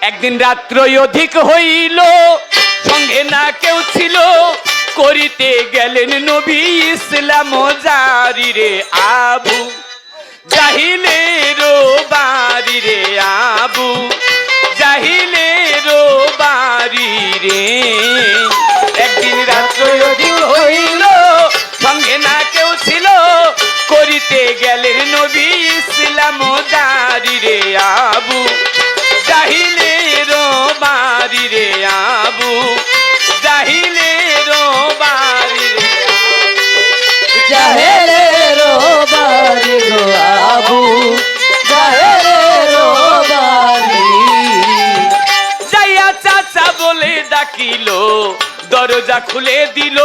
একদিন রাত্রই অধিক হইল, সঙ্গে না কেউ ছিল, করিতে গেলেন নবী ইসলাম জারি রে আবু জাহিলের বাড়ি রে আবু জাহিলের বাড়ি রে। একদিন রাত্রই অধিক হইল, সঙ্গে না কেউ ছিল, করিতে গেলেন নবী ইসলাম জারি রে আবু জাহিলের বাড়ি রে আবু জাহিলের বাড়ি রে জাহেলের বাড়ি গো আবু জাহেলের বাড়ি। যাইয়া চাচা বলে ডাকিল, দরজা খুলে দিল,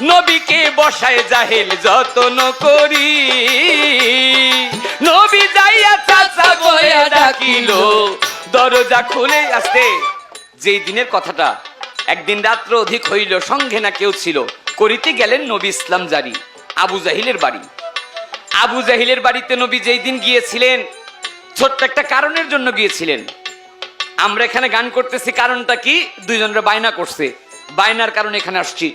নবীকে বসায় জাহেল যতন করি। নবী যাইয়া চাচা বলে ডাকিল, দরজা খুলে আসতে। যেই দিনের কথাটা, একদিন রাত্র অধিক হইল, সঙ্গে না কেউ ছিল, করিতে গেলেন নবী ইসলাম জারি আবু জাহিলের বাড়ি। আবু জাহিলের বাড়িতে নবী যেই দিন গিয়েছিলেন, ছোট্ট একটা কারণের জন্য গিয়েছিলেন। আমরা এখানে গান করতেছি, কারণটা কি? দুইজনরা বায়না করছে, বায়নার কারণে এখানে আসছি।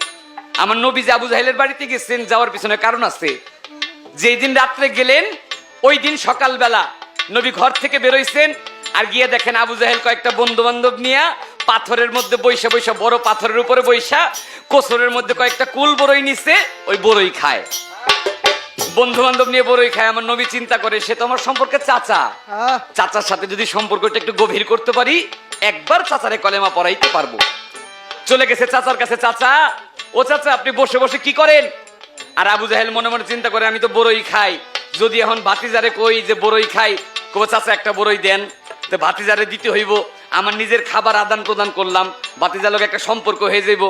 আমার নবী যে আবু জাহিলের বাড়িতে গেছেন, যাওয়ার পিছনে কারণ আছে। যেই দিন রাত্রে গেলেন, ওই দিন সকালবেলা নবী ঘর থেকে বেরোইছেন, আর গিয়ে দেখেন আবু জাহেল কয়েকটা বন্ধু বান্ধব নিয়ে পাথরের মধ্যে বৈশা বৈশা, বড় পাথরের উপরে বৈশা, কোসরের মধ্যে কয়েকটা কুল বড়ই নিছে, ওই বড়ই খায়। বন্ধু বান্ধব নিয়ে বড়ই খায়। আমার নবী চিন্তা করে, সে তো আমার সম্পর্কে চাচা, চাচার সাথে যদি সম্পর্কটা একটু গভীর করতে পারি, একবার চাচারে কলেমা পড়াইতে পারবো। চলে গেছে চাচার কাছে, চাচা, ও চাচা আপনি বসে বসে কি করেন? আর আবু জাহেল মনে মনে চিন্তা করে, আমি তো বড়ই খাই, যদি এখন ভাতিজারে কই যে বড়ই খাই, কব চাচা একটা বড়ই দেন, তো ভাতিজারে দিতে হইব। আমার নিজের খাবার আদান প্রদান করলাম, ভাতিজার লোক একটা সম্পর্ক হয়ে যাইব,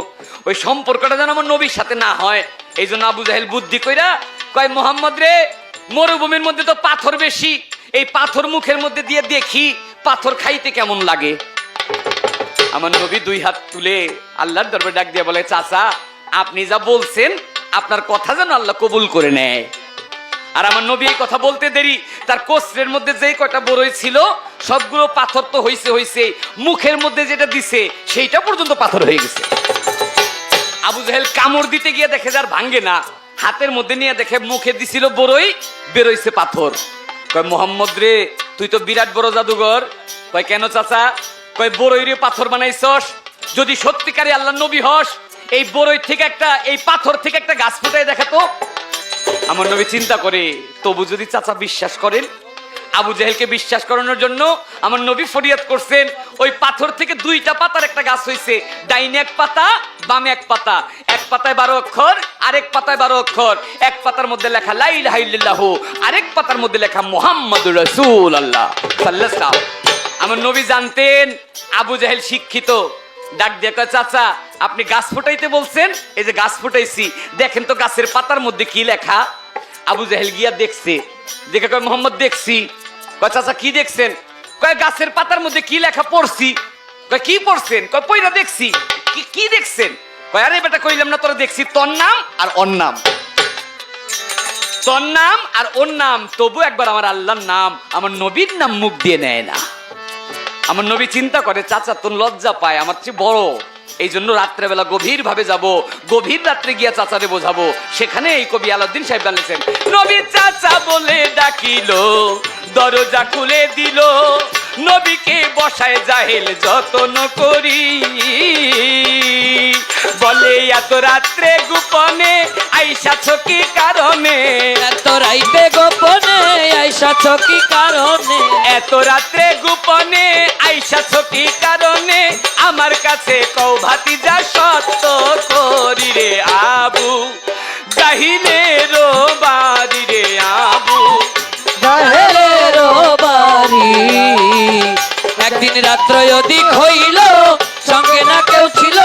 ওই সম্পর্কটা যেন আমার নবীর সাথে না হয়। এই জন্য আবু জাহেল বুদ্ধি কইরা কয়, মোহাম্মদ রে, মরুভূমির মধ্যে তো পাথর বেশি, এই পাথর মুখের মধ্যে দিয়ে দেখি পাথর খাইতে কেমন লাগে। আমার নবী দুই হাত তুলে আল্লাহর দরবারে ডাক দিয়ে বলে, চাচা আপনি যা বলছেন, আপনার কথা যেন আল্লাহ কবুল করে নেয়। আর আমার নবী এই কথা বলতে দেরি, তার কোসরের মধ্যে যেই কয়টা বড়ই ছিল, সবগুলো পাথর তো হইছে, মুখের মধ্যে যেটা দিছে সেইটা পর্যন্ত পাথর হয়ে গেছে। আবু জাহেল কামড় দিতে গিয়ে দেখে যার ভাঙ্গে না, হাতের মধ্যে নিয়ে দেখে মুখে দিছিল বড়ই, বেরোইছে পাথর। কয়, মোহাম্মদ রে, তুই তো বিরাট বড় জাদুঘর। কয়, কেন চাচা? কয়, বড়ই রে পাথর বানাইছস, যদি সত্যিকারে আল্লাহ নবী হস, এই বড়ই থেকে একটা, এই পাথর থেকে একটা গাছ ফুটাই দেখাতো। আমার নবী চিন্তা করে, তবু যদি চাচা বিশ্বাস করেন। আবু জাহেলকে বিশ্বাস করানোর জন্য আমার নবী ফরিয়াদ করছেন, ওই পাথর থেকে দুইটা পাতার একটা গাছ হয়েছে, ডাইনে এক পাতা, বামে এক পাতা, এক পাতায় 12 অক্ষর, আরেক পাতায় 12 অক্ষর, এক পাতার মধ্যে লেখা লা ইলাহা ইল্লাল্লাহু, আরেক পাতার মধ্যে লেখা মুহাম্মাদুর রাসূলুল্লাহ সাল্লাল্লাহু আলাইহি ওয়াসাল্লাম। আমার নবী জানতেন আবু জাহেল শিক্ষিত। ডাক দিয়ে কয়, চাচা আপনি গাছ ফুটাইতে বলছেন, এই যে গাছ ফুটাইছি, দেখেন তো গাছের পাতার মধ্যে কি লেখা। আবু জাহেল গিয়া দেখছে, দেখে কয়, মোহাম্মদ দেখছি। কয়, চাচা কি দেখছেন? কয়, গাছের পাতার মধ্যে কি লেখা পড়ছি। কয়, কি পড়ছেন? কয়, পয়রা দেখছি। কি দেখছেন? কয়, আরে বেটা কইলাম না তোরা, দেখছি তোর নাম আর ওর নাম, তোর নাম আর ওর নাম, তবু একবার আমার আল্লাহর নাম, আমার নবীর নাম মুখ দিয়ে নেয় না। আমার নবী চিন্তা করে, চাচা তোর লজ্জা পায়, আমার চেয়ে বড়, এই জন্য রাত্রেবেলা গভীর ভাবে যাব, গভীর রাত্রে গিয়া চাচারে বোঝাবো। সেখানে এই কবি আলাউদ্দিন সাহেব বলেছেন, নবী চাচা বলে ডাকিল, দরজা খুলে দিল, নবীকে বসায় জাহেল যতন করি। বলে, এত রাত্রে গোপনে আইসাছ কি কারণে? এত রাইতে গোপনে আইসাছ কি কারণে? এত রাত্রে গোপনে আইসাছ কি কারণে? আমার কাছে কও ভাতিজা সত্য করি রে আবু জাহিলের বাড়ি রে আবু জাহেলের বাড়ি। একদিন রাত্র অধিক হইল, সঙ্গে না কেউ ছিল,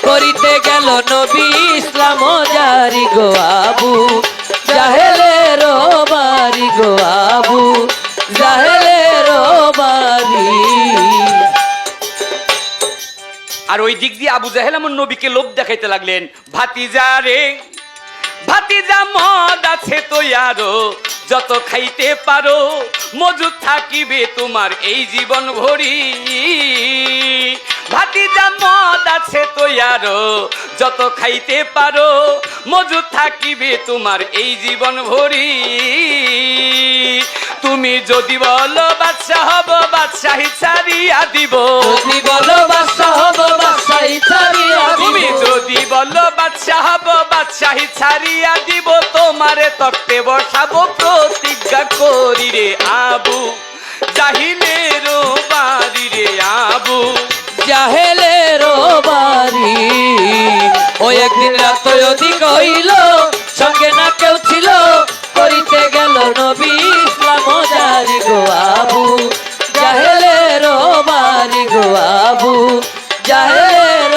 করিতে গেল নবী ইসলাম জারি গো আবু জাহেলের বাড়ি গো আবু জাহেলের বাড়ি। আর ওই দিক দিয়ে আবু জাহেল আমার নবীকে লোভ দেখাইতে লাগলেন, ভাতিজা রে ভাতিজা, মদ আছে তো আরো, যত খাইতে পারো, মজুদ থাকিবে তোমার এই জীবন ভরি। আছে তো আরো, যত খাইতে পারো মজুদ থাকিবে তোমার এই জীবন ভরি। তুমি যদি বলো বাদশা হব, বাদশাহী ছাড়িয়া দিব। যদি বলো বাদশা হব, বাদশাহী ছাড়িয়া দিব। তুমি যদি বলো বাদশা হব, বাদশাহী ছাড়িয়া দিব। তোমারে তক্তে বসাবো প্রতিজ্ঞা করি রে আবু জাহিলের বাড়ি রে আবু জাহেলের বাড়ি। ওই একদিন রাত অধিক হইল, সঙ্গে না কেউ ছিল, করিতে গেল নবী ইসলাম জারি গো আবু জাহেলের বাড়ি গো আবু জাহেলের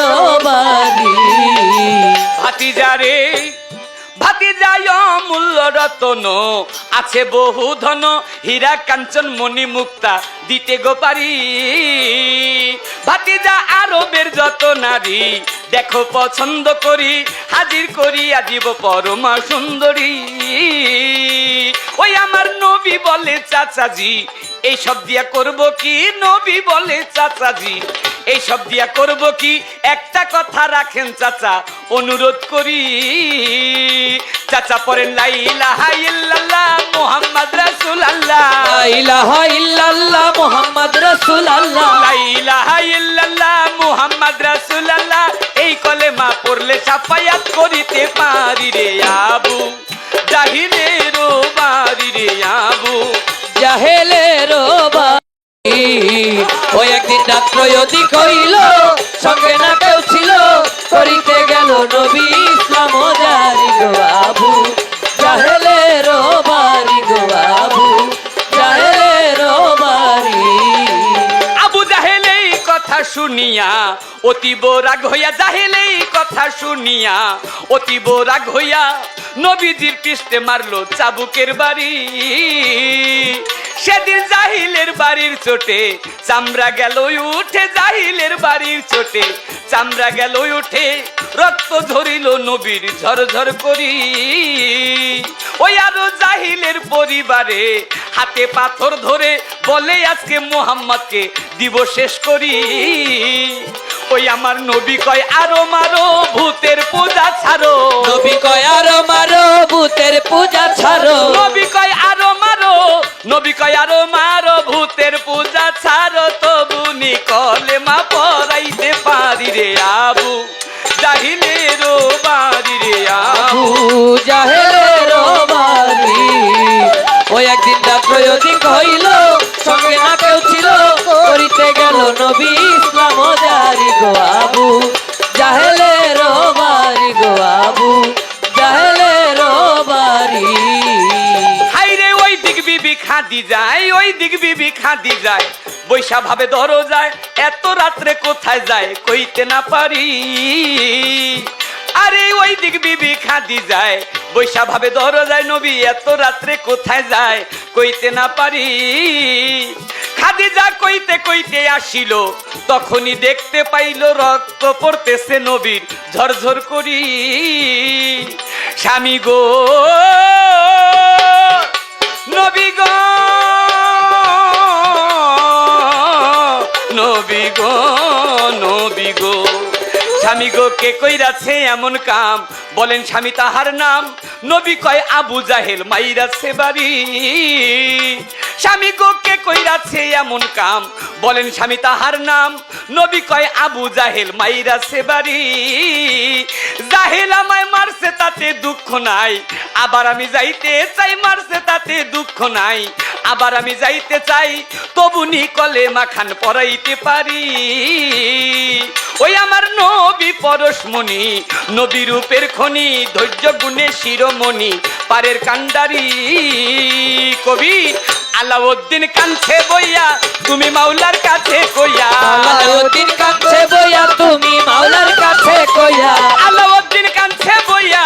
বাড়ি। ভাতিজা রে ভাতিজায় অমূল্য রতন, আছে বহু ধন, হীরা কাঞ্চন মণি মুক্তা দিতে গো পারি। ভাতিজা আরবের যত নারী দেখো পছন্দ করি, হাজির করিয়া দিব পরমা সুন্দরী। ওই আমার নবী বলে চাচাজি এইসব দিয়া করব কি, নবী বলে চাচাজি এইসব দিয়া করব কি, একটা কথা রাখেন চাচা অনুরোধ করি। চাচা পড়েন লা ইলাহা ইল্লাল্লাহ মুহাম্মদ রাসূলুল্লাহ, লা ইলাহা ইল্লাল্লাহ মুহাম্মদ রাসূলুল্লাহ, লা ইলাহা ইল্লাল্লাহ মুহাম্মদ রাসূলুল্লাহ। এই কলেমা পড়লে শাফায়াত করিতে পারি রে আবু জাহিলের বাড়ি রে আবু জাহেলের বাড়ি। ওই একদিন রাত্র অধিক হইল, সঙ্গে না কেউ ছিল, করিতে গেল নবী ইসলাম জারি গো আবু জাহেলের বাড়ি গো আবু জাহেলের বাড়ি। আবু জাহেল এই কথা শুনিয়া অতীব রাগ হইয়া, জাহেল এই কথা শুনিয়া অতীব রাগ হইয়া নবীজির পৃষ্ঠে মারলো চাবুকের বাড়ি। সেদিন জাহিলের বাড়ির চোটে চামড়া গেল উঠে, জাহিলের বাড়ির চোটে চামড়া গেল উঠে, রক্ত ঝরিল নবীর ঝরঝর করি। ওই আরো জাহিলের পরিবারে হাতে পাথর ধরে বলে আজকে মুহাম্মদকে দিব শেষ করি। ওই আমার নবী কয় আরো মারো ভূতের পূজা ছাড়ো, নবী কয় আরো মারো ভূতের পূজা ছাড়ো, নবী কয় আরো মারো, নবী কয় আরো মারো ভূতের পূজা ছাড়ো। তবু নি কলেমা পড়াইতে পারি রে আবু জাহিলের বাড়ি রে আবু আবু জাহেলের বাড়ি। ওই একদিন রাত্র অধিক হইল, সঙ্গে না কেউ ছিল, করিতে গেল নবী ইসলাম জারি গো আবু জাহেলের বাড়ি গো আবু জাহেলের বাড়ি। হাইরে ওই দিক বিবি খাদি যায়, ওই দিক বিবি খাদি যায়, বৈশা ভাবে ধরো যায়, এত রাত্রে কোথায় যায় কইতে না পারি। আরে ওই দিক বিবি খাদি যায়, বৈশা ভাবে ধরো যায়, নবী এত রাত্রে কোথায় যায় কইতে না পারি। খাদিজা কইতে কইতে আসিল, তখনই দেখতে পাইল রক্ত পড়তেছে নবীর ঝরঝর করি। স্বামী গো নবী গো নবী গো নবী গো, স্বামী গো কে কইরাছে এমন কাম, বলেন স্বামী তাহার নাম। নবী কয় আবু জাহেল মাইরাছে বাড়ি। স্বামী গো কে কইরাছে এমন কাম, বলেন স্বামী তাহার নাম। নবী কয় আবু জাহেল মাইরাছে বাড়ি। জাহেল আমায় মারছে তাতে দুঃখ নাই, আবার আমি যাইতে চাই, মারছে তাতে দুঃখ নাই, আবার আমি যাইতে চাই, তবু নি কলেমা খান পড়াইতে পারি। ওই আমার নবী পরশমণি, নবী রূপের খনি, ধৈর্য গুণে শিরোমণি, পারের কান্ডারি। কবি আলাউদ্দিন কাঞ্ছে বইয়া তুমি মাওলার কাছে কইয়া, আলাউদ্দিন কাছে বইয়া তুমি মাওলার কাছে কইয়া, আলাউদ্দিন কাঞ্ছে বইয়া